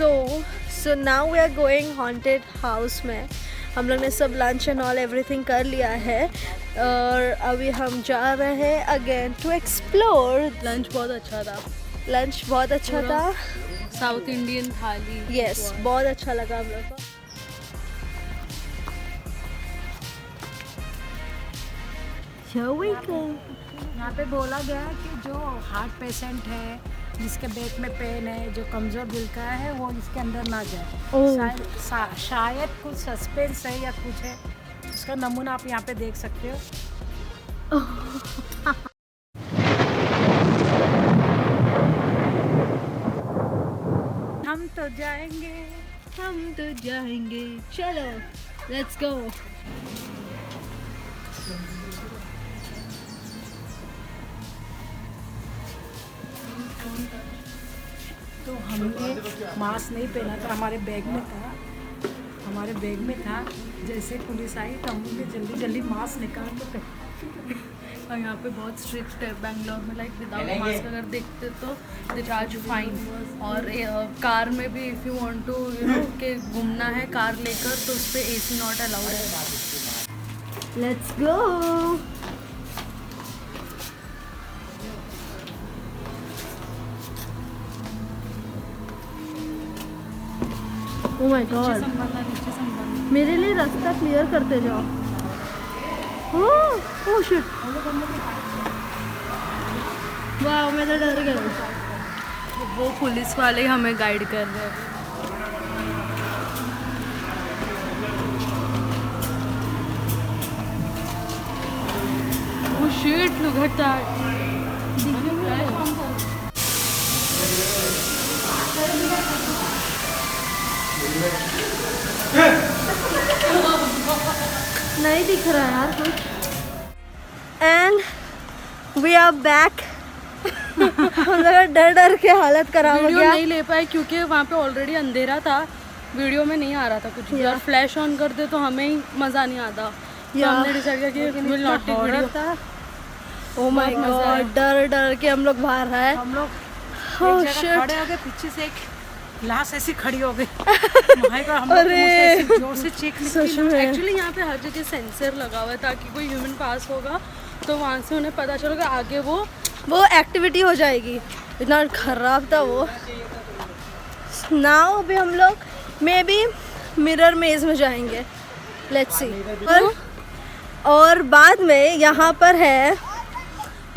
So now we are going haunted house में। हम लोग ने सब लंच एंड ऑल एवरीथिंग कर लिया है और अभी हम जा रहे हैं अगेन टू एक्सप्लोर। लंच बहुत अच्छा था। लंच बहुत अच्छा था, साउथ इंडियन थाली। यस, बहुत अच्छा लगा हम लोग को। Here we go. यहाँ पे बोला गया है कि जो हार्ट पेशेंट है, जिसके बैक में पेन है, जो कमज़ोर दिल का है, वो इसके अंदर ना जाए। शायद कुछ सस्पेंस है या कुछ है, उसका नमूना आप यहाँ पे देख सकते हो। हम तो जाएंगे, हम तो जाएंगे, चलो लेट्स गो। तो हमने मास्क नहीं पहना था, हमारे बैग में था। जैसे पुलिस आई तो हमने जल्दी जल्दी मास्क निकाल के पहना। और यहाँ पे बहुत स्ट्रिक्ट है बेंगलोर में, लाइक विदाउट मास्क अगर देखते तो दे चार्ज फाइन। और कार में भी इफ़ यू वांट टू के घूमना है कार लेकर तो उस पर AC नॉट अलाउड है। Let's go. Oh my God. नीचे संभालना। मेरे लिए रास्ता क्लियर करते जाओ। ओह शिट, वाह मैं तो डर गई। वो पुलिस वाले हमें गाइड कर रहे हैं। Oh shit, look at that. नहीं दिख रहा है यार कुछ। And we are back. हम लोग डर डर के हालत खराब हो वीडियो गया। नहीं ले पाए क्योंकि वहाँ पे ऑलरेडी अंधेरा था, वीडियो में नहीं आ रहा था कुछ भी। और फ्लैश ऑन करते तो हमें ही मज़ा नहीं आता, तो हमने डिसाइड किया कि will not take video. Oh my God, डर डर के हम लोग बाहर आए। हम लोग Oh, एक जगह shit. खड़े हो गए, पीछे से एक लाश ऐसी खड़ी हो गई। भाई का हम लोग अरे। ऐसे जोर से चेक सच में एक्चुअली यहाँ पे हर जगह सेंसर लगा हुआ है ताकि कोई ह्यूमन पास होगा तो वहाँ से उन्हें पता चलेगा आगे वो एक्टिविटी हो जाएगी। इतना खराब था वो। नाउ अभी हम लोग मे बी मिरर मेज में जाएंगे, लेट्स सी। और बाद में यहाँ पर है,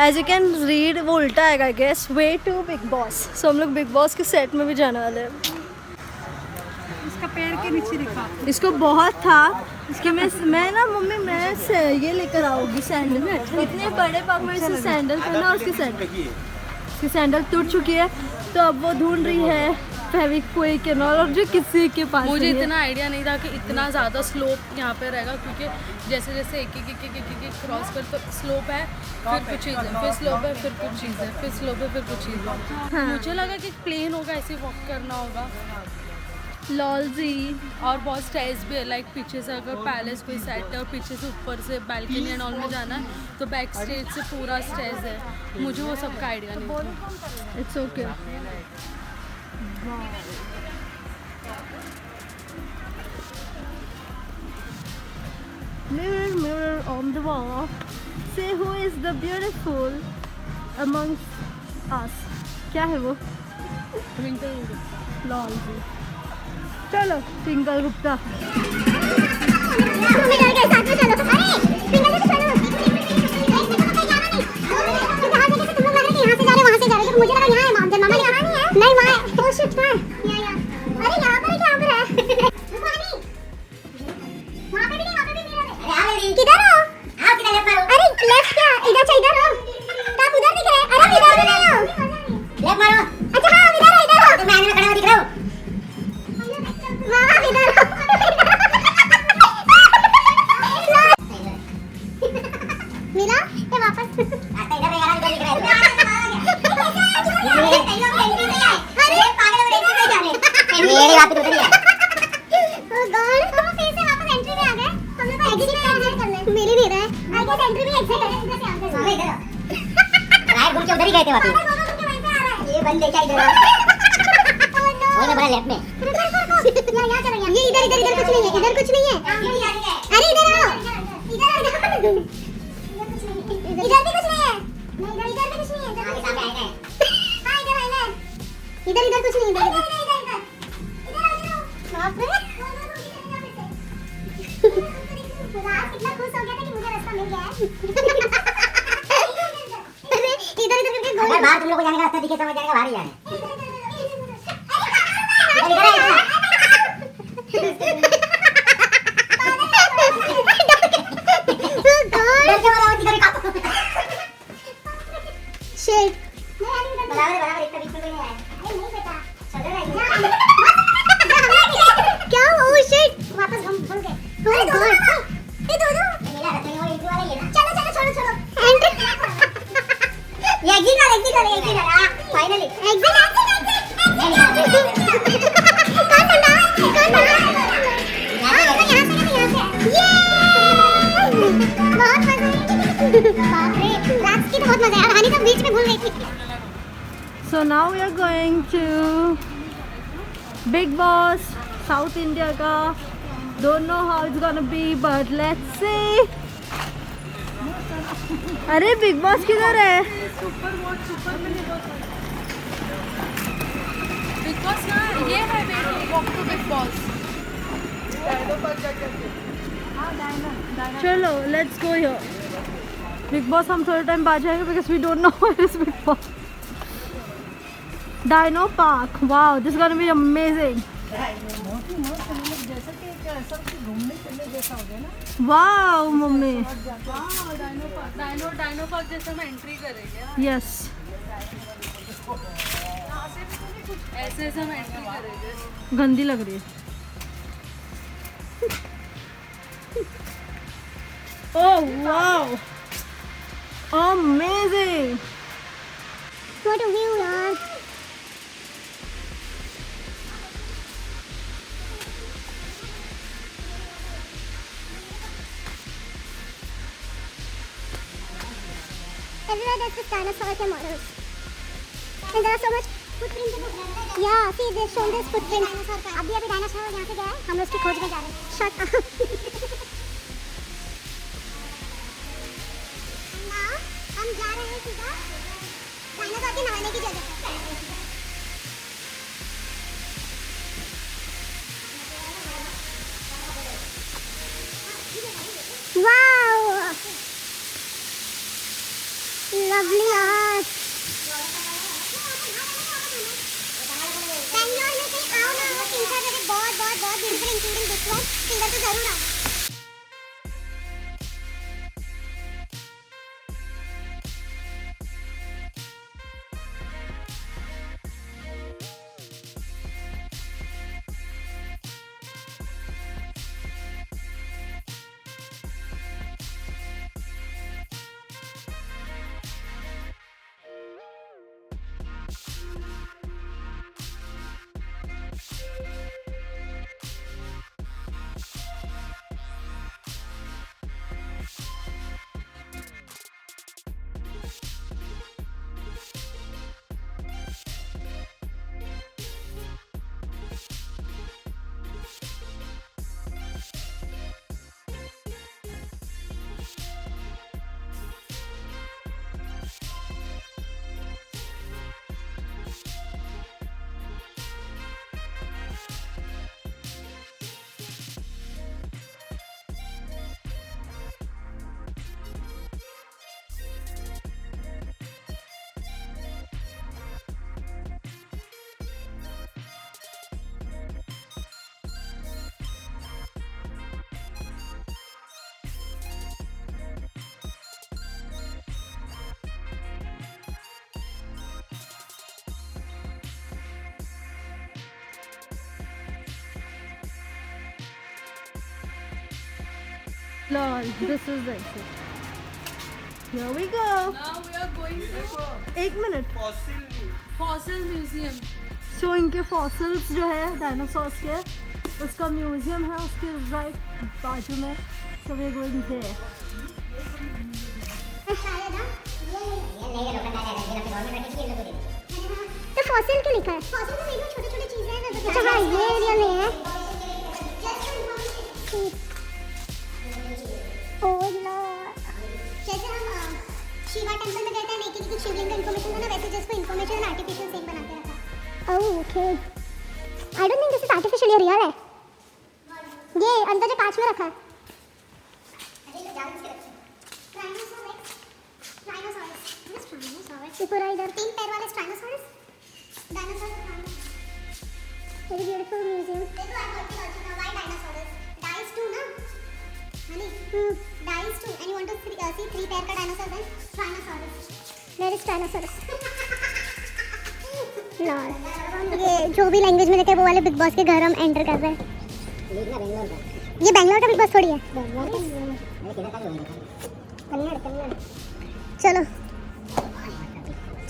एज यू कैन रीड, वो उल्टा है I guess, way to Big Boss. So हम लोग बिग बॉस के सेट में भी जाने वाले हैं। इसका पैर के नीचे दिखा। इसको बहुत था कि मैं ना मम्मी मैं से ये लेकर आऊँगी सैंडल। इतने बड़े पाग में से सैंडल पहना और उसकी सैंडल टूट चुकी है, तो अब वो ढूंढ रही है फेविक्विक एंड ऑल, और जो किसी के पास मुझे नहीं है। इतना आइडिया नहीं था कि इतना ज़्यादा स्लोप यहाँ पे रहेगा, क्योंकि जैसे जैसे एक क्रॉस कर तो स्लोप है, फिर कुछ चीज़ है, फिर स्लोप है, फिर कुछ चीज़ है, फिर स्लोप है, फिर कुछ चीज़ है। हाँ। मुझे लगा कि प्लेन होगा, ऐसे वॉक करना होगा। लॉलजी। और बहुत स्टेज भी है, लाइक पीछे से अगर पैलेस कोई सेट है और पीछे से ऊपर से बैल्कनी एंड ऑल में जाना है तो बैक स्टेज से पूरा स्टेज है। मुझे वो सब का आइडिया नहीं था। It's okay. Mirror, mirror on the wall, say who is the beautiful amongst us. क्या है वो? लॉलजी। चलो ट्विंकल गुप्ता। उधर ही गए थे वापस। ये बंद देखा इधर। और बड़ा लेफ्ट में। यार यहाँ चलो ये इधर इधर इधर कुछ नहीं है, इधर कुछ नहीं है। अरे इधर आओ, इधर इधर कुछ नहीं है, इधर भी कुछ नहीं है, नहीं इधर भी कुछ नहीं है, इधर सामने आएगा। हां इधर आएगा, इधर इधर कुछ नहीं है, इधर इधर बाप रे। रात कितना खुश हो गया था कि मुझे रास्ता मिल गया है। अरे इधर इधर करके अगर बाहर तुम लोग को जाने का रास्ता दिखे समझ जाएगा बाहर ही जाना है। So now we are going to Big Boss, South India का. Don't know how it's gonna be, but let's see. अरे बिग बॉस किधर है? बिग बॉस ना ये है वॉक टू बिग बॉस। चलो let's go here. Big boss हम थोड़े टाइम बाद जाएंगे because we don't know where is Big Boss. Dino Park. Wow, this is gonna be amazing. Wow, mummy. Dino park जैसे हम एंट्री करेंगे। Yes. ऐसे हम एंट्री करेंगे। गंदी लग रही है. Oh wow. Amazing. What a view यार. Everywhere there's this dinosaurs and models. And there are so much footprints. Yeah, see they've shown this footprint. अभी डायनासोर यहाँ से गया है, हम लोग उसकी खोज में जा रहे हैं. Shut up. Now हम जा रहे हैं सीधा डायनासोर के नहाने की जगह पे. Wow. Lovely art. बैंगलोर में कहीं आओ ना, वो तीन चार जगह बहुत बहुत बहुत ब्यूटीफुल इंक्लूडिंग दिस वन. इधर तो जरूर आओ. Lol, this is the exit. Here we go. Now we are going to एक मिनट. Fossil museum. सो इनके फॉसिल्स जो है डायनासोर्स के, उसका म्यूजियम है उसके राइट बाजू में. So we are going there. तो फॉसिल क्यों लिखा है? फॉसिल तो छोटे छोटे चीजें हैं. अच्छा हाँ, ये एरिया में है. Okay I don't think this is artificial, ये रियल है। ये अंदर जो कांच में रखा है। ये पूरा इधर 3 पैर वाले stegosaurus, dinosaur. Very beautiful museum. देखो I want to also why dinosaurs dies too ना honey dies too and you want to see 3 पैर का dinosaur then stegosaurus. There is stegosaurus. ये जो भी लैंग्वेज में देखे वो वाले बिग बॉस के घर हम एंटर कर रहे हैं। ये बैंगलोर का बिग बॉस थोड़ी है। चलो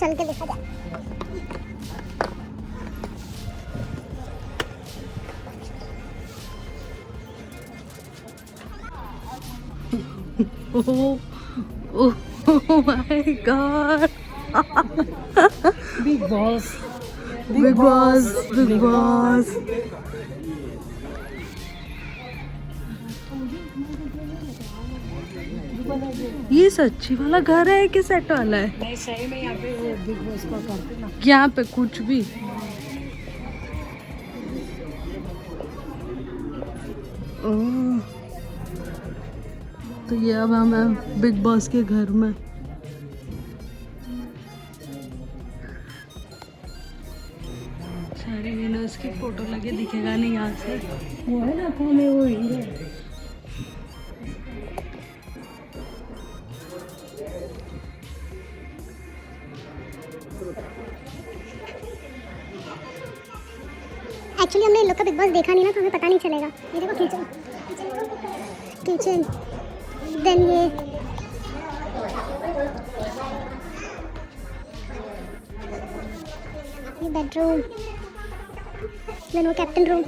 चल के देखा जाए। Oh my God! Big boss Big Boss, Big Boss. ये सच्ची वाला घर है कि सेट वाला है? नहीं सही में यहाँ पे वो बिग बॉस को करते ना। यहाँ पे कुछ भी ओह, तो ये अब हम हैं बिग बॉस के घर में। सारे विनर्स की फोटो लगे, दिखेगा नहीं यहाँ से। वो है ना कौन है वो हीरो। एक्चुअली हमने इन लोग का बिग बॉस देखा नहीं ना, तो हमें पता नहीं चलेगा। ये देखो किचन, किचन देन ये बेडरूम, देन वो कैप्टन रूम।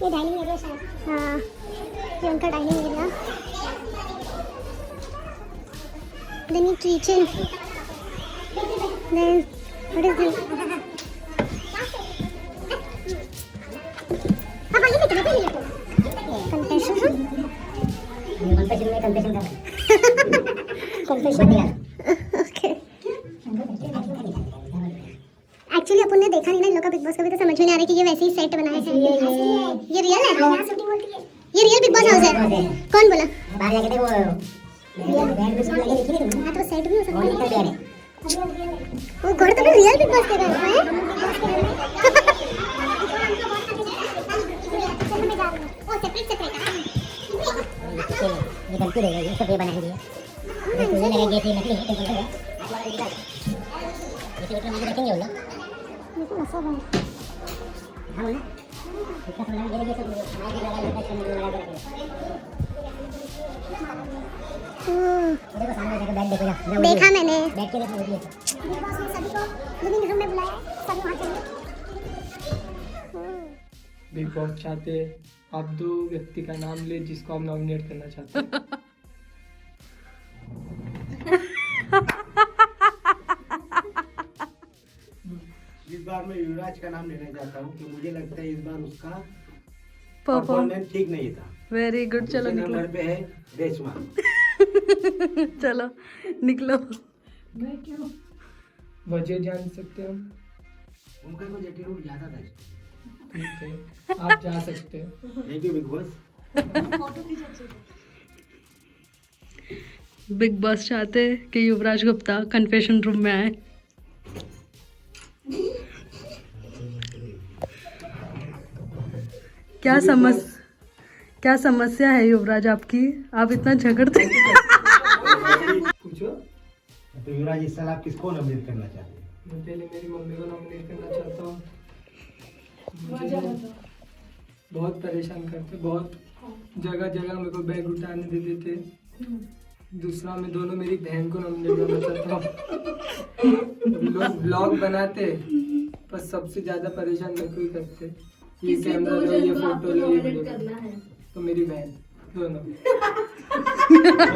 ये डाइनिंग एरिया शायद, हाँ ये उनका डाइनिंग एरिया। देन ये kitchen, then what is this? पापा ये कितने पे लिखो? Confession room? Confession में confession कर। Confession यार। Okay. Actually अपन ने देखा नहीं ना इन लोग का बिग बॉस, कभी तो समझ में नहीं आ रहा कि ये वैसे ही सेट बनाया है। ये रियल है? ये रियल बिग बॉस हाउस है? कौन बोला? बाहर जाके देखो। हाँ तो सेट भी हो सकता है। वो घर तो रियल बिग बॉस के घर में है। ओ सेपरेट सेपरेट ये गलती रहेगा, ये सब ये बनाएंगे। ये मुझे लगेगा कि नकली है, टेबल है। ये तो मुझे देखेंगे वो लोग। ये तो सब है। हां ना इसका समझ में ये सब माइक लगा के कैमरा लगा के। देखो सामने जाके बैठ देखो जा। देखा मैंने। बैठ के देखो ये। बिग बॉस ने सभी को लिविंग रूम में बुलाया, सब वहां चले। बिग बॉस चाहते आप 2 व्यक्ति का नाम ले जिसको हम नॉमिनेट करना चाहते हैं। इस बार मैं युवराज का नाम लेना चाहता हूँ कि मुझे लगता है इस बार उसका परफॉर्मेंस परफॉर्मेंस ठीक नहीं था। Very good. चलो दूसरे निकलो। नंबर पे है रेशमा। चलो निकलो। मैं क्यों? वजह जान सकते हैं हम? उनका कुछ एटीट्यूड ज्यादा था। ठीक है, आप जा सकते हैं। Thank you big boss. Big boss चाहते कि युवराज गुप्ता कन्फेशन रूम में आए। क्या समस्या है युवराज आपकी? आप इतना झगड़ते पूछो। तो युवराज इस साल आप किसको नॉमिनेट करना चाहते हैं? मैं पहले मेरी मम्मी को नॉमिनेट करना चाहता हूँ। मुझे बहुत परेशान करते, बहुत जगह जगह मेरे को बैग उठाने दे देते। दूसरा मैं दोनों मेरी बहन को नॉमिनेट करना चाहता हूँ। लोग ब्लॉग बनाते पर सबसे ज़्यादा परेशान मेरे को ही करते। ये कैमरा लो, ये फोटो लो, ये वीडियो। तो मेरी बहन दोनों।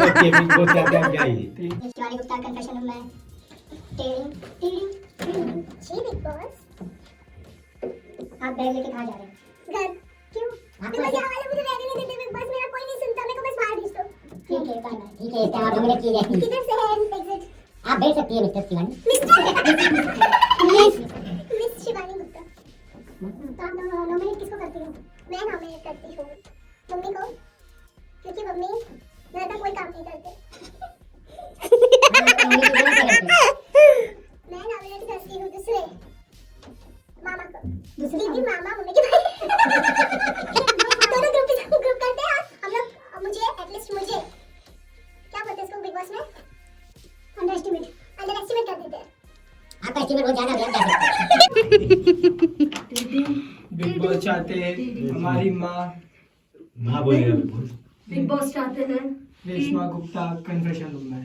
ओके बिग बॉस चाहते हैं क्या ये? शिवानी गुप्ता कन्फेशन रूम में टीडिंग जी बिग बॉस। आप बैग लेके कहाँ जा रहे हैं? घर। क्यों? भैया वाले मुझे रहने नहीं देते बिग बॉस, मेरा कोई नहीं सुनता, मेरे को बस बाहर भेज दो। ठीक है बाय बाय। ठीक है इसका आप नॉमिनेट कीजिए। किधर से है एग्जिट? आप आप देख सकती है मिस्टर शिवानी मिस शिवानी गुप्ता। तो आप नॉमिनेट किसको करती हो? मैं नॉमिनेट करती हूँ मम्मी को, क्योंकि मम्मी मेरा कोई काम नहीं करते। मैं नॉमिनेट करती हूँ दूसरे मामा को। दीदी मामा मम्मी के भाई दोनों ग्रुप करते हैं हम लोग। मुझे एटलीस्ट मुझे क्या बोलते हैं इसको बिग बॉस में अंडर एस्टिमेट कर देते हैं। आपका एस्टिमेट बहुत ज्यादा है क्या? बिग बॉस चाहते हैं हमारी माँ बिग बॉस चाहते हैं रेशमा गुप्ता कन्फेशन रूम में।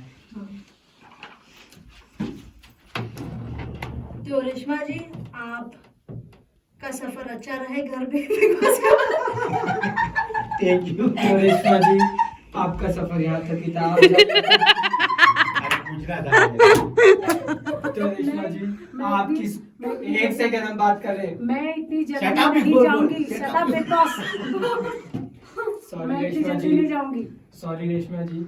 तो रेशमा जी आप का सफर अच्छा रहे घर पे बिग बॉस का। Thank you. तो रेशमा जी आपका सफर यहाँ तक ही था। तो रेशमा जी आप किस एक सेकंड हम बात कर रहे हैं। मैं इतनी Shut जल्दी up, नहीं बोल, जाऊंगी। shut shut up big boss. Sorry मैं इतनी रेशमा जल्दी जी, नहीं जाऊंगी। सॉरी रेशमा जी।